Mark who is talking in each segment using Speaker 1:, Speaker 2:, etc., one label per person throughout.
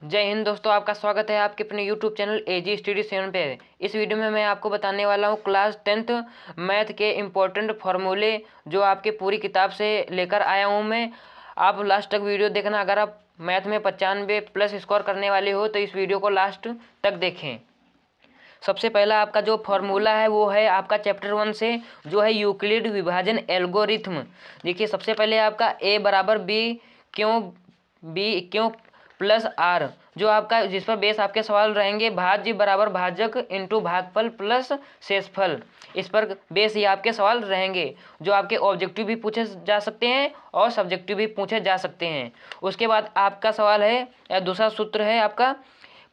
Speaker 1: जय हिंद दोस्तों, आपका स्वागत है आपके अपने YouTube चैनल एजी स्टडी 7 पे। इस वीडियो में मैं आपको बताने वाला हूँ क्लास 10th मैथ के इम्पोर्टेंट फार्मूले जो आपके पूरी किताब से लेकर आया हूँ मैं। आप लास्ट तक वीडियो देखना। अगर आप मैथ में 95+ स्कोर करने वाले हो तो इस वीडियो को लास्ट तक देखें। सबसे पहला आपका जो फार्मूला है वो है आपका चैप्टर 1 से, जो है यूक्लिड विभाजन एल्गोरिथम। देखिए, सबसे पहले आपका ए बराबर बी क्यों प्लस आर, जो आपका जिस पर बेस आपके सवाल रहेंगे भाज्य बराबर भाजक इंटू भागफल प्लस शेषफल। इस पर बेस ये आपके सवाल रहेंगे, जो आपके ऑब्जेक्टिव भी पूछे जा सकते हैं और सब्जेक्टिव भी पूछे जा सकते हैं। उसके बाद आपका सवाल है या दूसरा सूत्र है आपका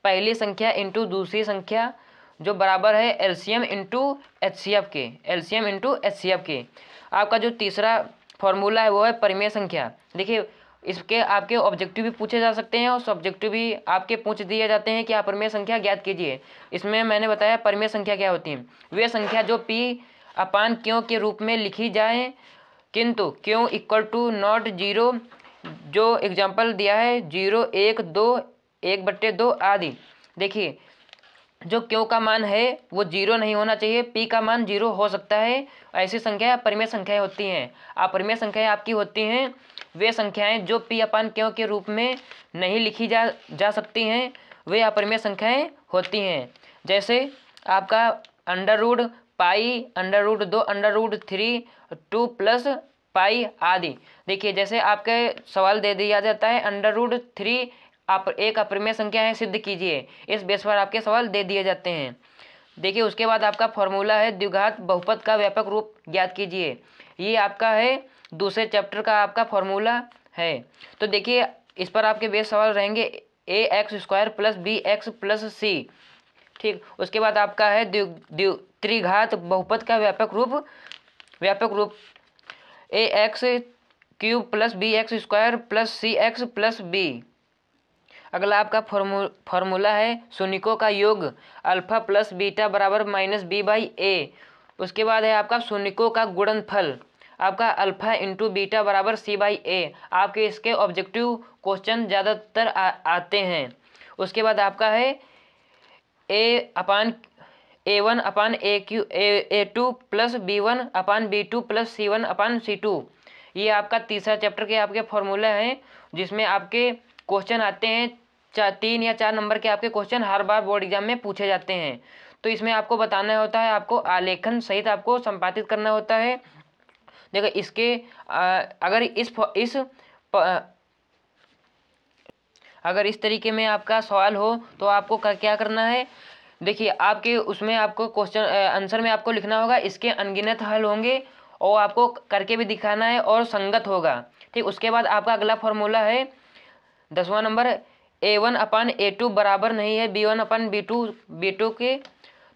Speaker 1: पहली संख्या इंटू दूसरी संख्या, जो बराबर है एलसीएम इंटू एचसीएफ के। आपका जो तीसरा फॉर्मूला है वो है परिमेय संख्या। देखिए, इसके आपके ऑब्जेक्टिव भी पूछे जा सकते हैं और सब्जेक्टिव भी आपके पूछ दिए जाते हैं कि आप परिमेय संख्या ज्ञात कीजिए। इसमें मैंने बताया परिमेय संख्या क्या होती है। वे संख्या जो p अपान क्यों के रूप में लिखी जाए किंतु क्यों इक्वल टू नॉट जीरो, जो एग्जाम्पल दिया है 0, 1, 2, 1/2 आदि। देखिए, जो क्यों का मान है वो 0 नहीं होना चाहिए, p का मान 0 हो सकता है। ऐसी संख्याएं परिमेय संख्याएं होती हैं। अपरिमेय संख्याएं आपकी होती हैं वे संख्याएं जो p अपान क्यों के रूप में नहीं लिखी जा सकती हैं, वे अपरिमेय संख्याएं होती हैं। जैसे आपका under root pi, under root 2, under root 3, 2 plus pi आदि। देखिए, जैसे आपके सवाल दे दिया जाता है अंडर रूट 3 आप एक अपरिमेय संख्या है, सिद्ध कीजिए। इस बेस पर आपके सवाल दे दिए जाते हैं। देखिए, उसके बाद आपका फॉर्मूला है द्विघात बहुपद का व्यापक रूप ज्ञात कीजिए। ये आपका है दूसरे चैप्टर का आपका फॉर्मूला है। तो देखिए, इस पर आपके बेस सवाल रहेंगे ax² plus bx plus c। ठीक, उसके बाद आपका है त्रिघात बहुपद का व्यापक रूप ax³ plus bx² plus cx plus b। अगला आपका फॉर्मूला है शून्यकों का योग अल्फा प्लस बीटा बराबर -b/a। उसके बाद है आपका शून्यकों का गुणनफल आपका अल्फा इंटू बीटा बराबर c/a। आपके इसके ऑब्जेक्टिव क्वेश्चन ज़्यादातर आते हैं। उसके बाद आपका है a1 अपान a2 प्लस b1 अपान b2 प्लस c1 अपान c2। ये आपका तीसरा चैप्टर के आपके फॉर्मूला हैं, जिसमें आपके क्वेश्चन आते हैं 3 या 4 नंबर के आपके क्वेश्चन हर बार बोर्ड एग्जाम में पूछे जाते हैं। तो इसमें आपको बताना होता है, आपको आलेखन सहित आपको संपादित करना होता है। देखो, अगर इस तरीके में आपका सवाल हो तो आपको क्या करना है। देखिए, आपके उसमें आपको क्वेश्चन आंसर में आपको लिखना होगा इसके अनगिनत हल होंगे और आपको करके भी दिखाना है और संगत होगा। ठीक, उसके बाद आपका अगला फॉर्मूला है 10वां नंबर a1 अपान a2 बराबर नहीं है b1 अपान b2 के।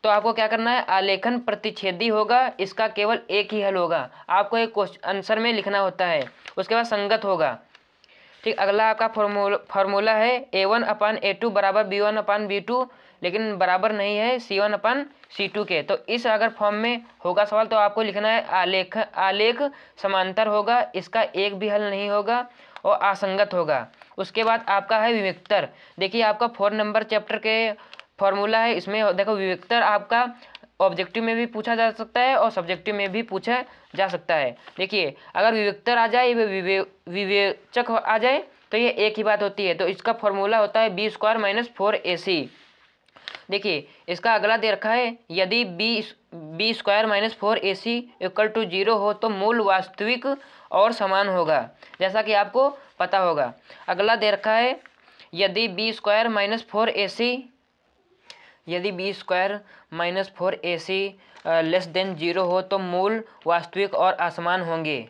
Speaker 1: तो आपको क्या करना है, आलेखन प्रतिच्छेदी होगा, इसका केवल एक ही हल होगा। आपको एक आंसर में लिखना होता है, उसके बाद संगत होगा। ठीक, अगला आपका फॉर्मूला है a1 अपान a2 बराबर b1 अपान b2, लेकिन बराबर नहीं है c1 अपान c2 के। तो इस अगर फॉर्म में होगा सवाल तो आपको लिखना है आलेख समांतर होगा, इसका एक भी हल नहीं होगा और असंगत होगा। उसके बाद आपका है विविक्तर। देखिए, आपका 4 नंबर चैप्टर के फॉर्मूला है। इसमें देखो, विविक्तर आपका ऑब्जेक्टिव में भी पूछा जा सकता है और सब्जेक्टिव में भी पूछा जा सकता है। देखिए, अगर विविक्तर आ जाए, विवेचक आ जाए तो ये एक ही बात होती है। तो इसका फॉर्मूला होता है b² - 4ac। देखिए, इसका अगला दे रखा है यदि b² - 4ac = 0 हो तो मूल वास्तविक और समान होगा, जैसा कि आपको पता होगा। अगला दे रखा है यदि b² - 4ac लेस देन 0 हो तो मूल वास्तविक और असमान होंगे,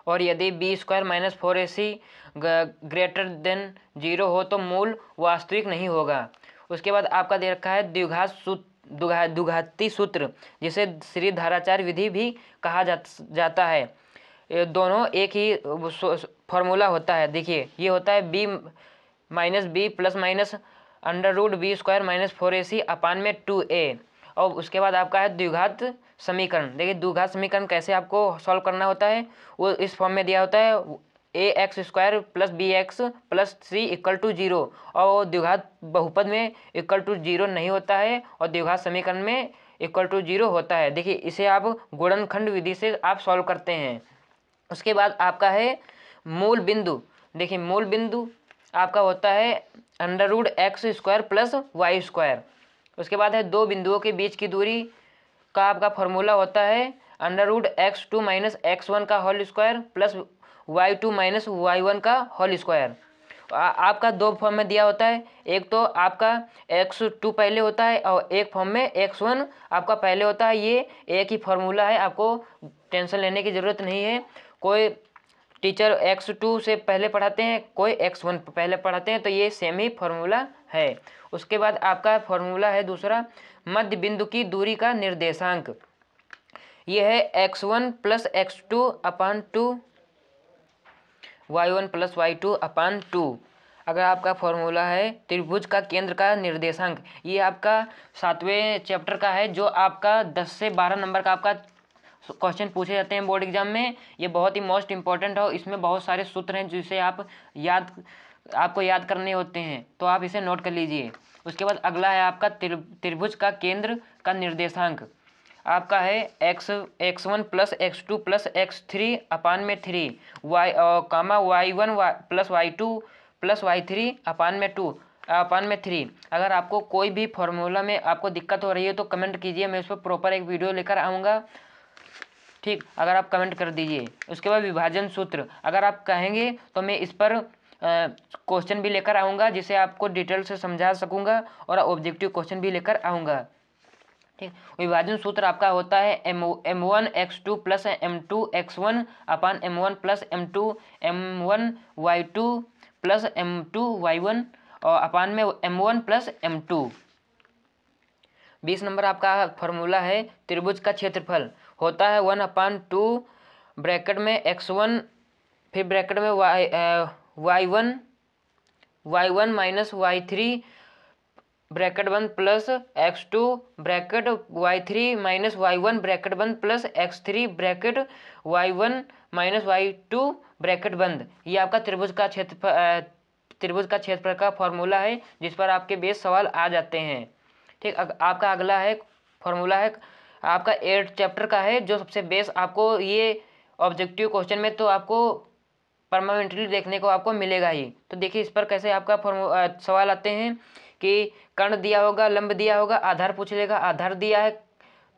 Speaker 1: और यदि b² - 4ac ग्रेटर देन 0 हो तो मूल वास्तविक नहीं होगा। उसके बाद आपका दे रखा है द्विघाती सूत्र, जिसे श्रीधराचार्य विधि भी कहा जाता है। ये दोनों एक ही फॉर्मूला होता है। देखिए, ये होता है b - b plus minus under root b² - 4ac upon में 2a। और उसके बाद आपका है द्विघात समीकरण। देखिए, द्विघात समीकरण कैसे आपको सॉल्व करना होता है वो इस फॉर्म में दिया होता है ax² plus bx plus c equal to 0 और द्विघात बहुपद में इक्वल टू 0 नहीं होता है और द्विघात समीकरण में इक्वल टू 0 होता है। देखिए इसे आप गुणनखंड विधि से आप सॉल्व करते हैं। उसके बाद आपका है मूल बिंदु। देखिए मूल बिंदु आपका होता है √x² प्लस y²। उसके बाद है दो बिंदुओं के बीच की दूरी का आपका फॉर्मूला होता है √x2 - x1 का whole square plus y2 - y1 का होल स्क्वायर। आपका दो फॉर्म में दिया होता है, एक तो आपका x2 पहले होता है और एक फॉर्म में x1 आपका पहले होता है। ये एक ही फार्मूला है, आपको टेंशन लेने की ज़रूरत नहीं है। कोई टीचर x2 से पहले पढ़ाते हैं, कोई x1 पहले पढ़ाते हैं, तो ये सेम ही फार्मूला है। उसके बाद आपका फार्मूला है दूसरा, मध्य बिंदु की दूरी का निर्देशांक। ये है x1 प्लस x2 अपान 2 y1 प्लस y2 अपान 2। अगर आपका फॉर्मूला है त्रिभुज का केंद्र का निर्देशांक, ये आपका 7वें चैप्टर का है, जो आपका 10 से 12 नंबर का आपका क्वेश्चन पूछे जाते हैं बोर्ड एग्जाम में। ये बहुत ही मोस्ट इंपॉर्टेंट है, इसमें बहुत सारे सूत्र हैं जिसे आपको याद करने होते हैं, तो आप इसे नोट कर लीजिए। उसके बाद अगला है आपका त्रिभुज का केंद्र का निर्देशांक। आपका है x1 plus x2 plus x3 अपान में 3 y1 plus y2 plus y3 अपान में 2 अपान में 3। अगर आपको कोई भी फॉर्मूला में आपको दिक्कत हो रही है तो कमेंट कीजिए, मैं इस पर प्रॉपर एक वीडियो लेकर आऊँगा। ठीक, अगर आप कमेंट कर दीजिए। उसके बाद विभाजन सूत्र, अगर आप कहेंगे तो मैं इस पर क्वेश्चन भी लेकर आऊँगा, जिसे आपको डिटेल से समझा सकूँगा और ऑब्जेक्टिव क्वेश्चन भी लेकर आऊँगा। ठीक, विभाजन सूत्र आपका होता है m1 x2 plus m2 x1 अपान m1 plus m2 m1 y2 plus m2 y1 और अपान में m1 प्लस m2। 20 नंबर आपका फॉर्मूला है त्रिभुज का क्षेत्रफल होता है 1/2 ब्रैकेट में x1 फिर ब्रैकेट में y1 माइनस y3 ब्रैकेट बंद plus x2 bracket y3 minus y1 bracket बंद plus x3 bracket y1 minus y2 bracket बंद। ये आपका त्रिभुज का क्षेत्रफल का फॉर्मूला है, जिस पर आपके बेस सवाल आ जाते हैं। ठीक, आपका अगला है फॉर्मूला है आपका 8 चैप्टर का है, जो सबसे बेस आपको ये ऑब्जेक्टिव क्वेश्चन में तो आपको परमानेंटली देखने को आपको मिलेगा ही। तो देखिए इस पर कैसे आपका सवाल आते हैं कि कर्ण दिया होगा, लंब दिया होगा, आधार पूछ लेगा, आधार दिया है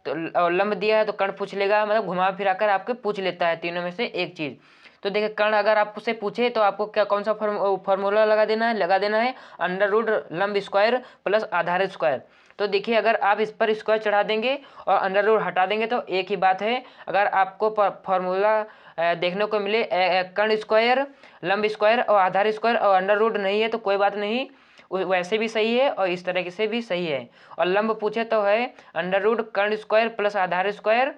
Speaker 1: तो और लंब दिया है तो कर्ण पूछ लेगा, मतलब घुमा फिरा कर आपके पूछ लेता है तीनों में से एक चीज़। तो देखिए कर्ण अगर आपसे पूछे तो आपको क्या कौन सा फॉर्मूला लगा देना है √ लंब स्क्वायर प्लस आधार स्क्वायर। तो देखिए अगर आप इस पर स्क्वायर चढ़ा देंगे और अंडर हटा देंगे तो एक ही बात है। अगर आपको फॉर्मूला देखने को मिले कर्ण स्क्वायर, लंब स्क्वायर और आधार स्क्वायर और अंडर नहीं है तो कोई बात नहीं, वैसे भी सही है और इस तरह से भी सही है। और लंब पूछे तो है अंडर कर्ण स्क्वायर प्लस आधार स्क्वायर,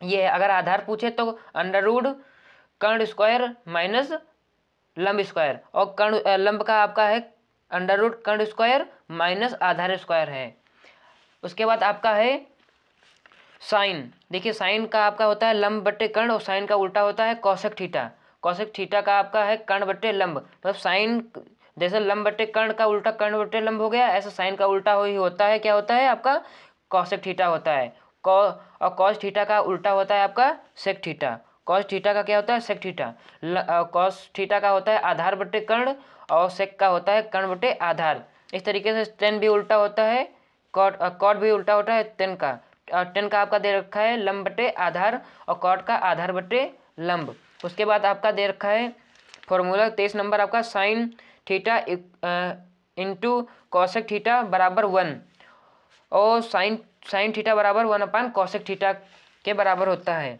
Speaker 1: ये है। अगर आधार पूछे तो अंडर कर्ण स्क्वायर माइनस लंब स्क्वायर, और लंब का आपका है अंडर कर्ण स्क्वायर माइनस आधार स्क्वायर है। उसके बाद आपका है साइन। देखिए साइन का आपका होता है लंब बट्टे कर्ण और साइन का उल्टा होता है कौशिक थीटा। कौशिक थीटा का आपका है कर्ण बट्टे लंब, मतलब साइन जैसे लंब बट्टे कर्ण का उल्टा कर्ण बट्टे लंब हो गया, ऐसा साइन का उल्टा ही होता है, क्या होता है आपका कौशिक थीटा होता है। और कॉस थीटा का उल्टा होता है आपका सेक थीटा। कॉस थीटा का क्या होता है सेक थीटा। कॉस थीटा का होता है आधार बट्टे कर्ण और सेक का होता है कर्ण बट्टे आधार। इस तरीके से टेन भी उल्टा होता है, कॉट भी उल्टा होता है टेन का। टेन का आपका दे रखा है लंब बट्टे आधार और कॉट का आधार बट्टे लंब। उसके बाद आपका दे रखा है फॉर्मूला 23 नंबर आपका sine theta into cosec theta बराबर 1 और साइन थीटा बराबर 1 कॉसेक थीटा के बराबर होता है।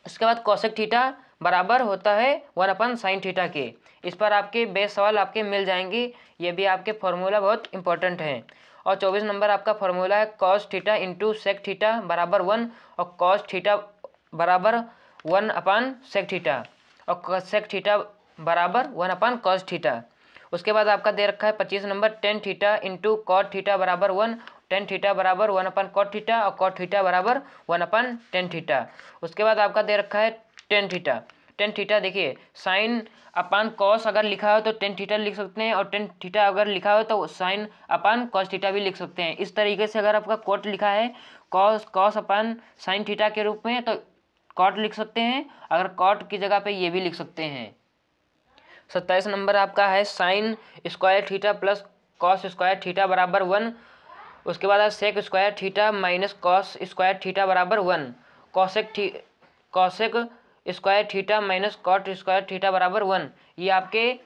Speaker 1: उसके बाद कॉसेक थीटा बराबर होता है 1 साइन थीटा के। इस पर आपके बेस सवाल आपके मिल जाएंगे, ये भी आपके फॉर्मूला बहुत इंपॉर्टेंट हैं। और 24 नंबर आपका फॉर्मूला है cos theta into sec theta बराबर 1 और कॉस थीटा बराबर 1 सेक थीटा और सेक थीटा बराबर 1 कॉस थीटा। उसके बाद आपका दे रखा है 25 number tan theta into cot theta बराबर 1, टेन थीटा बराबर 1 कॉट थीटा और कॉट थीटा बराबर 1 टेन थीटा। उसके बाद आपका दे रखा है टेन थीटा। टेन थीटा देखिए साइन अपान कॉस अगर लिखा हो तो टेन थीटा लिख सकते हैं, और टेन थीटा अगर लिखा हो तो साइन अपान कॉस थीटा भी लिख सकते हैं। इस तरीके से अगर आपका कॉट लिखा है कॉस अपान साइन थीटा के रूप में तो कॉट लिख सकते हैं, अगर कॉट की जगह पे ये भी लिख सकते हैं। 27 नंबर आपका है sine square theta plus cos square theta बराबर 1। उसके बाद sec square theta minus cos square theta बराबर 1। Cosec square theta minus cot square theta बराबर 1। ये आपके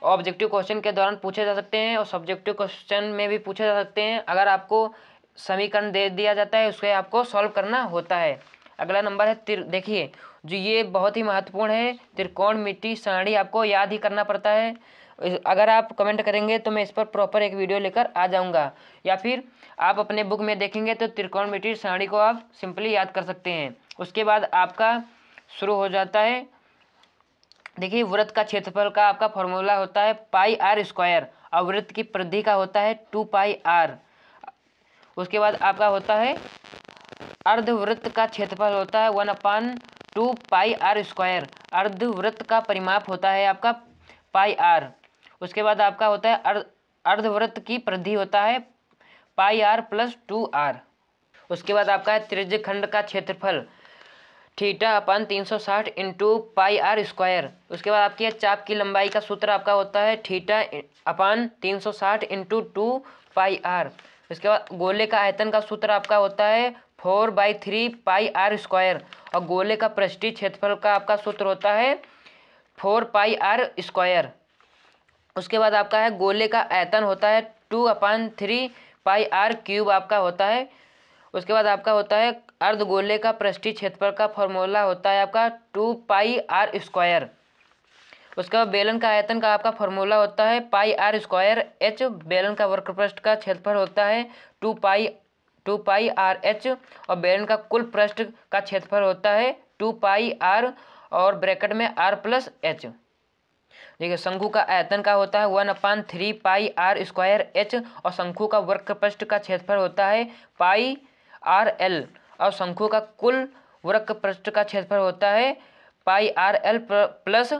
Speaker 1: ऑब्जेक्टिव क्वेश्चन के दौरान पूछे जा सकते हैं और सब्जेक्टिव क्वेश्चन में भी पूछे जा सकते हैं। अगर आपको समीकरण दे दिया जाता है उसके आपको सॉल्व करना होता है। अगला नंबर है देखिए जो ये बहुत ही महत्वपूर्ण है, त्रिकोणमिति सारणी आपको याद ही करना पड़ता है। अगर आप कमेंट करेंगे तो मैं इस पर प्रॉपर एक वीडियो लेकर आ जाऊंगा, या फिर आप अपने बुक में देखेंगे तो त्रिकोणमिति सारणी को आप सिंपली याद कर सकते हैं। उसके बाद आपका शुरू हो जाता है, देखिए वृत्त का क्षेत्रफल का आपका फॉर्मूला होता है पाई आर स्क्वायर और वृत्त की परिधि का होता है 2 पाई आर। उसके बाद आपका होता है अर्धवृत्त का क्षेत्रफल होता है 1/2 पाई आर स्क्वायर। अर्धवृत्त का परिमाप होता है आपका पाई आर। उसके बाद आपका होता है अर्धवृत्त की परिधि होता है पाई आर प्लस 2r। उसके बाद आपका है त्रिज्यखंड का क्षेत्रफल θ/360 इंटू पाई आर स्क्वायर। उसके बाद आपकी चाप की लंबाई का सूत्र आपका होता है θ/360 इंटू 2 पाई आर। उसके बाद गोले का आयतन का सूत्र आपका होता है 4/3 पाई आर स्क्वायर, और गोले का पृष्ठीय क्षेत्रफल का आपका सूत्र होता है 4 पाई आर स्क्वायर। उसके बाद आपका है गोले का आयतन होता है 2/3 पाई आर क्यूब आपका होता है। उसके बाद आपका होता है अर्धगोले का पृष्ठीय क्षेत्रफल का फॉर्मूला होता है आपका 2 पाई आर स्क्वायर। उसके बाद बेलन का आयतन का आपका फॉर्मूला होता है पाई आर स्क्वायर एच। बेलन का वक्रपृष्ठ का क्षेत्रफल होता है 2 पाई आर एच, और बेलन का कुल पृष्ठ का क्षेत्रफल होता है 2 पाई आर और ब्रैकेट में आर प्लस एच। देखिए शंकु का आयतन का होता है 1/3 पाई आर स्क्वायर एच, और शंकु का वक्रपृष्ठ का क्षेत्रफल होता है पाई आर एल, और शंकु का कुल वक्रपृष्ठ का क्षेत्रफल होता है pi R L plus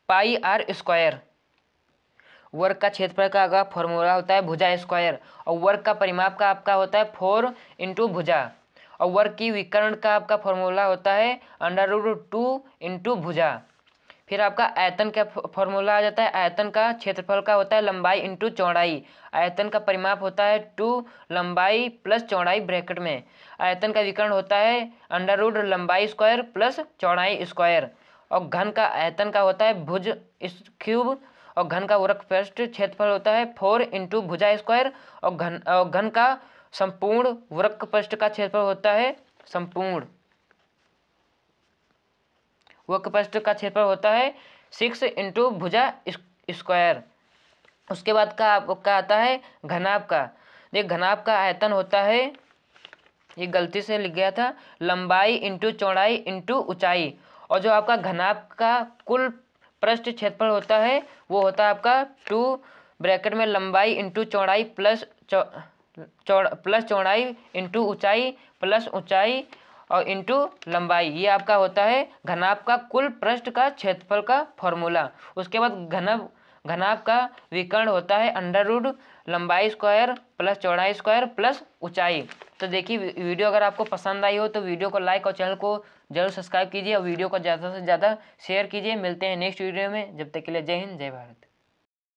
Speaker 1: pi R square. वर्ग का क्षेत्रफल का आपका फॉर्मूला होता है भुजा स्क्वायर, और वर्ग का परिमाप का आपका होता है 4 इंटू भुजा, और वर्ग की विकर्ण का आपका फॉर्मूला होता है √2 इंटू भुजा। फिर आपका आयतन का फॉर्मूला आ जाता है, आयतन का क्षेत्रफल का होता है लंबाई इंटू चौड़ाई। आयतन का परिमाप होता है 2 लंबाई प्लस चौड़ाई ब्रैकेट में। आयतन का विकर्ण होता है √ लंबाई स्क्वायर प्लस चौड़ाई स्क्वायर, और घन का आयतन का होता है भुज क्यूब, और घन का वक्रपृष्ठ क्षेत्रफल होता है 4 इंटू भुजा स्क्वायर, और घन का संपूर्ण वक्रपृष्ठ का क्षेत्रफल होता है संपूर्ण वक्रपृष्ठ का क्षेत्रफल होता है 6 इंटू भुजा स्क्वायर। उसके बाद का आपका आता है घनाभ का। ये घनाभ का आयतन होता है, ये गलती से लिख गया था, लंबाई इंटू चौड़ाई इंटू ऊंचाई, और जो आपका घनाभ का कुल पृष्ठ क्षेत्रफल होता है वो होता है आपका 2 ब्रैकेट में लंबाई इंटू चौड़ाई प्लस चौड़ाई इंटू ऊंचाई प्लस ऊंचाई और इंटू लंबाई। ये आपका होता है घनाभ का कुल पृष्ठ का क्षेत्रफल का फॉर्मूला। उसके बाद घनाभ का विकर्ण होता है √ लंबाई स्क्वायर प्लस चौड़ाई स्क्वायर प्लस ऊंचाई। तो देखिए वीडियो अगर आपको पसंद आई हो तो वीडियो को लाइक और चैनल को जरूर सब्सक्राइब कीजिए, और वीडियो को ज़्यादा से ज़्यादा शेयर कीजिए। मिलते हैं नेक्स्ट वीडियो में, जब तक के लिए जय हिंद जय भारत।